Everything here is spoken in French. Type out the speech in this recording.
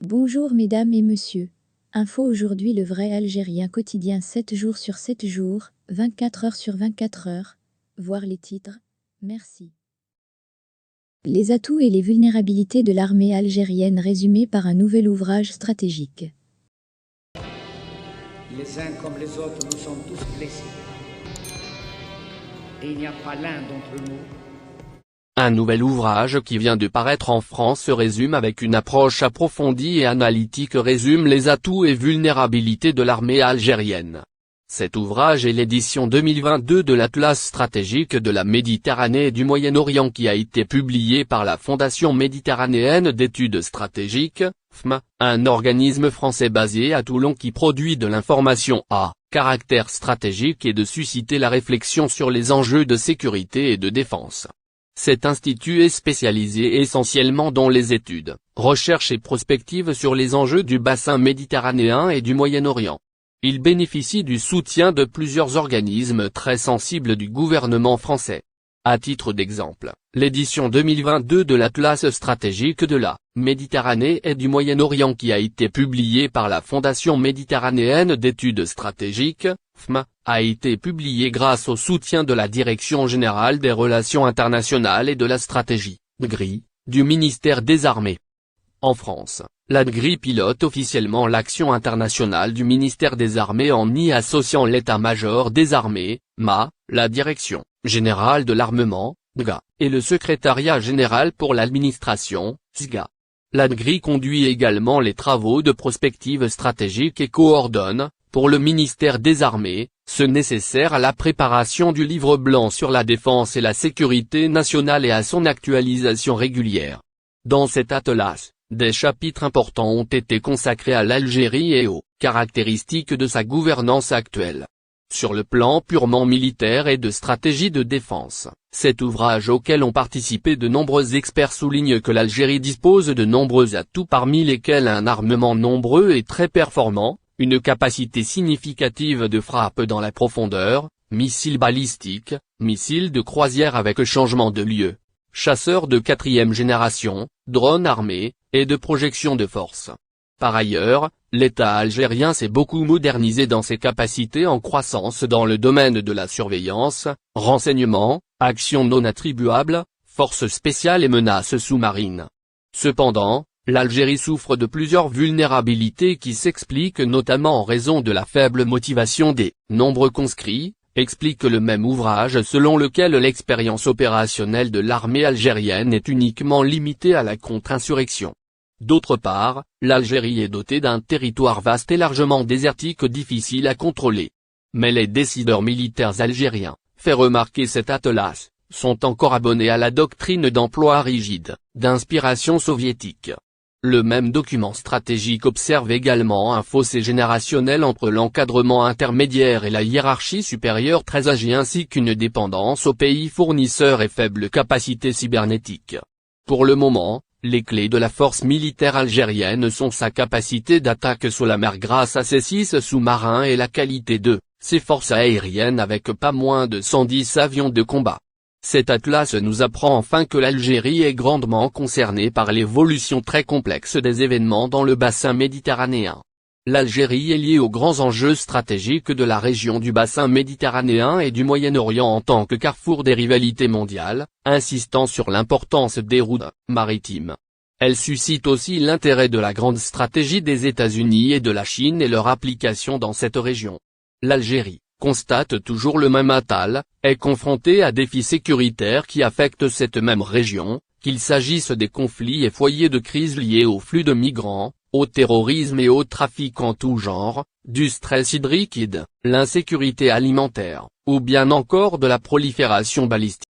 Bonjour mesdames et messieurs. Info aujourd'hui le vrai algérien quotidien 7 jours sur 7 jours, 24 heures sur 24 heures. Voir les titres. Merci. Les atouts et les vulnérabilités de l'armée algérienne résumés par un nouvel ouvrage stratégique. Les uns comme les autres, nous sommes tous blessés. Et il n'y a pas l'un d'entre nous. Un nouvel ouvrage qui vient de paraître en France se résume avec une approche approfondie et analytique résume les atouts et vulnérabilités de l'armée algérienne. Cet ouvrage est l'édition 2022 de l'Atlas stratégique de la Méditerranée et du Moyen-Orient qui a été publié par la Fondation méditerranéenne d'études stratégiques, FME, un organisme français basé à Toulon qui produit de l'information à caractère stratégique et de susciter la réflexion sur les enjeux de sécurité et de défense. Cet institut est spécialisé essentiellement dans les études, recherches et prospectives sur les enjeux du bassin méditerranéen et du Moyen-Orient. Il bénéficie du soutien de plusieurs organismes très sensibles du gouvernement français. À titre d'exemple, l'édition 2022 de l'Atlas stratégique de la Méditerranée et du Moyen-Orient qui a été publiée par la Fondation méditerranéenne d'études stratégiques, FME, a été publiée grâce au soutien de la Direction générale des relations internationales et de la stratégie, DGRI, du ministère des Armées. En France, la DGRI pilote officiellement l'action internationale du ministère des Armées en y associant l'état-major des armées, MA, la Direction générale de l'armement, DGA, et le secrétariat général pour l'administration, SGA. La DGRI conduit également les travaux de prospective stratégique et coordonne, pour le ministère des Armées, ce nécessaire à la préparation du livre blanc sur la défense et la sécurité nationale et à son actualisation régulière. Dans cet atlas, des chapitres importants ont été consacrés à l'Algérie et aux caractéristiques de sa gouvernance actuelle. Sur le plan purement militaire et de stratégie de défense, cet ouvrage auquel ont participé de nombreux experts souligne que l'Algérie dispose de nombreux atouts parmi lesquels un armement nombreux et très performant, une capacité significative de frappe dans la profondeur, missiles balistiques, missiles de croisière avec changement de lieu, chasseurs de 4e génération, drones armés, et de projection de force. Par ailleurs, l'État algérien s'est beaucoup modernisé dans ses capacités en croissance dans le domaine de la surveillance, renseignement, actions non attribuables, forces spéciales et menaces sous-marines. Cependant, l'Algérie souffre de plusieurs vulnérabilités qui s'expliquent notamment en raison de la faible motivation des nombreux conscrits, explique le même ouvrage selon lequel l'expérience opérationnelle de l'armée algérienne est uniquement limitée à la contre-insurrection. D'autre part, l'Algérie est dotée d'un territoire vaste et largement désertique difficile à contrôler. Mais les décideurs militaires algériens, fait remarquer cet atlas, sont encore abonnés à la doctrine d'emploi rigide, d'inspiration soviétique. Le même document stratégique observe également un fossé générationnel entre l'encadrement intermédiaire et la hiérarchie supérieure très âgée ainsi qu'une dépendance aux pays fournisseurs et faible capacité cybernétique. Pour le moment, les clés de la force militaire algérienne sont sa capacité d'attaque sous la mer grâce à ses 6 sous-marins et la qualité de ses forces aériennes avec pas moins de 110 avions de combat. Cet atlas nous apprend enfin que l'Algérie est grandement concernée par l'évolution très complexe des événements dans le bassin méditerranéen. L'Algérie est liée aux grands enjeux stratégiques de la région du bassin méditerranéen et du Moyen-Orient en tant que carrefour des rivalités mondiales, insistant sur l'importance des routes maritimes. Elle suscite aussi l'intérêt de la grande stratégie des États-Unis et de la Chine et leur application dans cette région. L'Algérie, constate toujours le même Attal, est confrontée à défis sécuritaires qui affectent cette même région, qu'il s'agisse des conflits et foyers de crise liés aux flux de migrants, au terrorisme et au trafic en tout genre, du stress hydrique, l'insécurité alimentaire, ou bien encore de la prolifération balistique.